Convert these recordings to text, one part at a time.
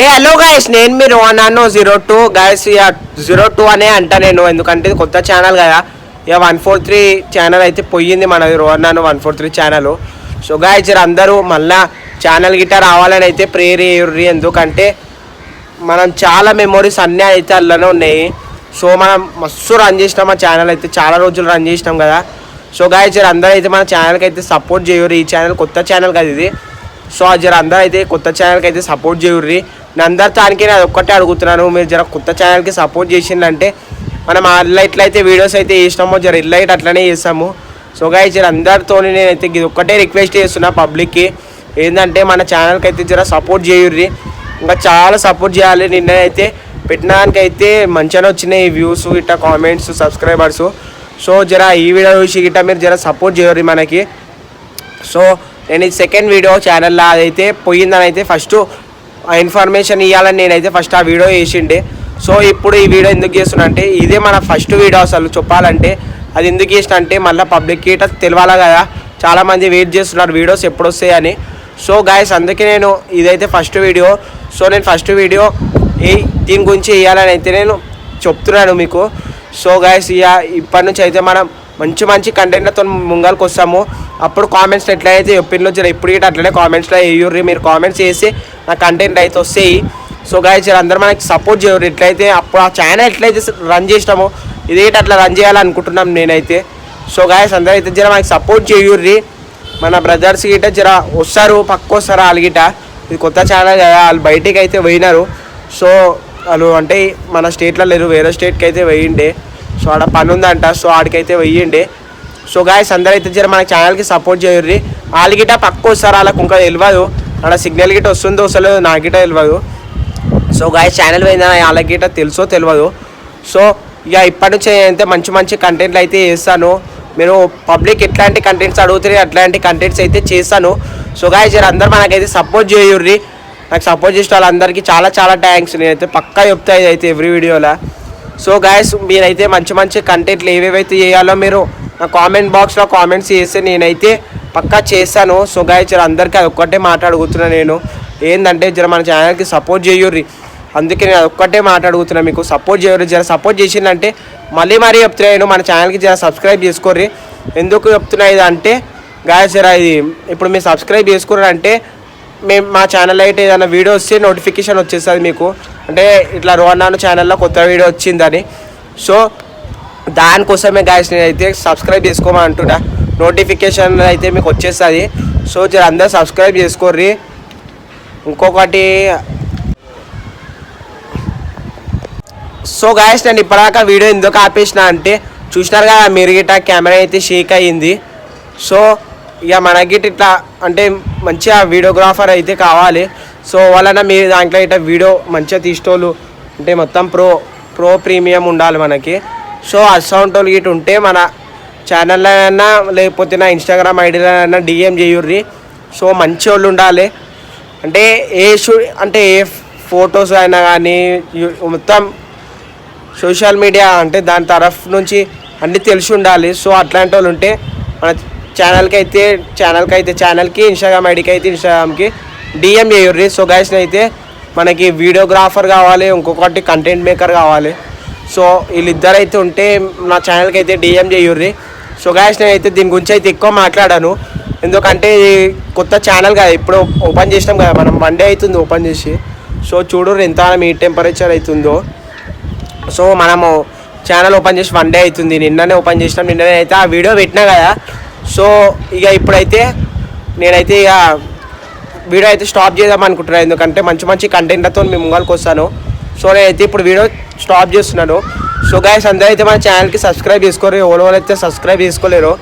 Hello guys, నేను మీరు అన్నాను 02 గైస్. ఇక 02 అనే అంటా నేను, ఎందుకంటే ఇది కొత్త ఛానల్ కదా. ఇక 143 ఛానల్ అయితే పోయింది మనది, రోహన్నాను 143 ఛానల్. సో గైస్ అందరూ మళ్ళా ఛానల్ గిట్ట రావాలని అయితే ప్రేయర్ చేయర్రి, ఎందుకంటే మనం చాలా మెమొరీస్ అన్నీ అయితే అందులోనే ఉన్నాయి. సో మనం మస్తు రన్ చేసినాం ఆ ఛానల్ అయితే, చాలా రోజులు రన్ చేసినాం కదా. సో గైస్ అందరూ అయితే మన ఛానల్కి అయితే సపోర్ట్ చేయర్రి. ఈ ఛానల్ కొత్త ఛానల్ కదా ఇది. సో అందరూ అయితే కొత్త ఛానల్కి అయితే సపోర్ట్ చేయర్రి. నేను అందరి తానికి నేను ఒక్కటే అడుగుతున్నాను, మీరు జర కొత్త ఛానల్కి సపోర్ట్ చేసిందంటే మనం అట్లా ఇట్లయితే వీడియోస్ అయితే చేసినామో జర ఇట్లయితే అట్లనే చేస్తాము. సో గైస్ అందరితో నేనైతే ఇది ఒక్కటే రిక్వెస్ట్ చేస్తున్నా పబ్లిక్కి, ఏంటంటే మన ఛానల్కి అయితే జర సపోర్ట్ చేయర్రి. ఇంకా చాలా సపోర్ట్ చేయాలి. నిన్నైతే పెట్టినానికైతే మంచిగానే వచ్చినాయి వ్యూస్ ఇట్లా, కామెంట్స్, సబ్స్క్రైబర్స్. సో జర ఈ వీడియో చూసి గిట్ట మీరు జర సపోర్ట్ చేయర్రి మనకి. సో నేను ఇది సెకండ్ వీడియో ఛానల్లో అదైతే పోయిందని అయితే ఫస్ట్ ఇన్ఫర్మేషన్ ఇవ్వాలని నేనైతే ఫస్ట్ ఆ వీడియో వేసిండే. సో ఇప్పుడు ఈ వీడియో ఎందుకు చేస్తున్నా అంటే ఇదే మన ఫస్ట్ వీడియో అసలు చెప్పాలంటే. అది ఎందుకు చేసిన అంటే మళ్ళీ పబ్లిక్కి తెలియాలా కదా, చాలామంది వెయిట్ చేస్తున్నారు వీడియోస్ ఎప్పుడు వస్తాయని. సో గాయస్ అందుకే నేను ఇదైతే ఫస్ట్ వీడియో. సో నేను ఫస్ట్ వీడియో దీని గురించి వేయాలని అయితే నేను చెప్తున్నాను మీకు. సో గాయస్ ఇప్పటి నుంచి అయితే మనం మంచి మంచి కంటెంట్లతో ముంగల్కి వస్తాము. అప్పుడు కామెంట్స్లో ఎట్లయితే చెప్పిందో జర ఇప్పుడు ఇట్లా అట్లనే కామెంట్స్లో వేయర్రి. మీరు కామెంట్స్ చేసి నా కంటెంట్ అయితే వస్తాయి. సో గాయస్ అందరూ మనకి సపోర్ట్ చేయరు. ఎట్లయితే అప్పుడు ఆ ఛానల్ ఎట్లయితే రన్ చేసినామో ఇది అట్లా రన్ చేయాలనుకుంటున్నాం నేనైతే. సో గాయస్ అందరూ అయితే జర మనకి సపోర్ట్ చేయర్రి. మన బ్రదర్స్ గిట్ట జర వస్తారు, పక్క వస్తారు వాళ్ళు గిట్ట. ఇది కొత్త ఛానల్ కదా, వాళ్ళు బయటికి అయితే పోయినారు. సో వాళ్ళు అంటే మన స్టేట్లో లేరు, వేరే స్టేట్కి అయితే పోయిండే. సో ఆడ పని ఉందంట, సో ఆడికైతే వెయ్యండి. సో గాయస్ అందరూ అయితే జర మన ఛానల్కి సపోర్ట్ చేయర్రి. వాళ్ళ గిట్ట పక్క వస్తారు, వాళ్ళకి ఇంకా తెలియదు ఆడ సిగ్నల్ గిట్ట వస్తుందో వస్తలేదు, నాకు గిట్ట తెలియదు. సో గాయస్ ఛానల్ పోయిందని వాళ్ళకి గిట్ట తెలుసో తెలియదు. సో ఇక ఇప్పటి నుంచి అయితే మంచి మంచి కంటెంట్లు అయితే చేస్తాను. మీరు పబ్లిక్ ఎట్లాంటి కంటెంట్స్ అడుగుతారు అట్లాంటి కంటెంట్స్ అయితే చేస్తాను. సో గాయస్ జర అందరూ మనకైతే సపోర్ట్ చేయర్రి. నాకు సపోర్ట్ చేసిన వాళ్ళందరికీ చాలా చాలా థ్యాంక్స్. నేనైతే పక్కా చెప్తా ఇదైతే ఎవ్రీ వీడియోలో. సో గాయస్ మీరైతే మంచి మంచి కంటెంట్లు ఏవేవైతే చేయాలో మీరు నా కామెంట్ బాక్స్లో కామెంట్స్ చేస్తే నేనైతే పక్కా చేస్తాను. సో గాయస్ జర అందరికీ అది ఒక్కటే మాట్లాడుగుతున్నా నేను, ఏంటంటే జర మన ఛానల్కి సపోర్ట్ చేయర్రి. అందుకే నేను అదొక్కటే మాట్లాడుగుతున్నా, మీకు సపోర్ట్ చేయరు. జర సపోర్ట్ చేసిందంటే మళ్ళీ చెప్తున్నాను, మన ఛానల్కి జర సబ్స్క్రైబ్ చేసుకోర్రి. ఎందుకు చెప్తున్నా ఇది అంటే గాయస్ జర ఇది ఇప్పుడు మీరు సబ్స్క్రైబ్ చేసుకున్నారంటే మేము మా ఛానల్ అయితే ఏదైనా వీడియో వస్తే నోటిఫికేషన్ వచ్చేస్తుంది మీకు, అంటే ఇట్లా రోహన్నాను ఛానల్లో కొత్త వీడియో వచ్చిందని. సో దానికోసమే గాయస్ నేనైతే సబ్స్క్రైబ్ చేసుకోమని అంటున్నా, నోటిఫికేషన్ అయితే మీకు వచ్చేస్తుంది. సో జర అందరూ సబ్స్క్రైబ్ చేసుకోర్రి. ఇంకొకటి సో గాయస్ నేను ఇప్పటిదాకా వీడియో ఎందుకు ఆపేసిన అంటే చూసినారు కదా మీరు గిట్ట కెమెరా అయితే షేక్ అయ్యింది. సో ఇక మనకి ఇట్లా అంటే మంచిగా వీడియోగ్రాఫర్ అయితే కావాలి. సో వాళ్ళన మీరు దాంట్లో ఇట్లా వీడియో మంచిగా తీసేటోళ్ళు అంటే మొత్తం ప్రో ప్రీమియం ఉండాలి మనకి. సో అసౌంట్ వాళ్ళు గిట్ట ఉంటే మన ఛానల్లో అయినా లేకపోతే నా ఇన్స్టాగ్రామ్ ఐడిలో అయినా డిఎం చేయర్రి. సో మంచి వాళ్ళు ఉండాలి, అంటే ఏ ఫొటోస్ అయినా కానీ మొత్తం సోషల్ మీడియా అంటే దాని తరఫు నుంచి అన్నీ తెలిసి ఉండాలి. సో అట్లాంటి వాళ్ళు ఉంటే మన ఛానల్కి ఇన్స్టాగ్రామ్ ఐడికి అయితే ఇన్స్టాగ్రామ్కి డిఎం చేయర్రి. సో గైస్ అయితే మనకి వీడియోగ్రాఫర్ కావాలి, ఇంకొకటి కంటెంట్ మేకర్ కావాలి. సో వీళ్ళిద్దరు అయితే ఉంటే నా ఛానల్కి అయితే డిఎం చేయర్రి. సో గైస్ నేనైతే దీని గురించి అయితే ఎక్కువ మాట్లాడాను, ఎందుకంటే కొత్త ఛానల్ కదా, ఇప్పుడు ఓపెన్ చేసినాం కదా మనం, 1 డే అవుతుంది ఓపెన్ చేసి. సో చూడరు ఎంత మీ టెంపరేచర్ అవుతుందో. సో మనము ఛానల్ ఓపెన్ చేసి 1 డే అవుతుంది, నిన్ననే ఓపెన్ చేసినాం. నిన్ననే అయితే ఆ వీడియో పెట్టినా కదా. సో ఇక ఇప్పుడైతే నేనైతే ఇక వీడియో అయితే స్టాప్ చేద్దాం అనుకుంటున్నాను, ఎందుకంటే మంచి మంచి కంటెంట్లతో మేము ముంగల్కి వస్తాను. సో నేనైతే ఇప్పుడు వీడియో స్టాప్ చేస్తున్నాను. సో గైస్ అందరూ అయితే మన ఛానల్కి సబ్స్క్రైబ్ చేసుకోరు, ఎవరో అయితే సబ్స్క్రైబ్ చేసుకోలేరు.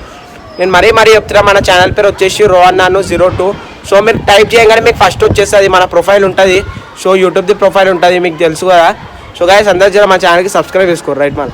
నేను మరీ చెప్తున్నా, మన ఛానల్ పేరు వచ్చేసి రోహన్నాను 02. సో మీరు టైప్ చేయగానే మీకు ఫస్ట్ వచ్చేస్తుంది మన ప్రొఫైల్ ఉంటుంది. సో యూట్యూబ్ది ప్రొఫైల్ ఉంటుంది, మీకు తెలుసు కదా. సో గైస్ అందరూ జర మన ఛానల్కి సబ్స్క్రైబ్ చేసుకోరు రైట్ మన.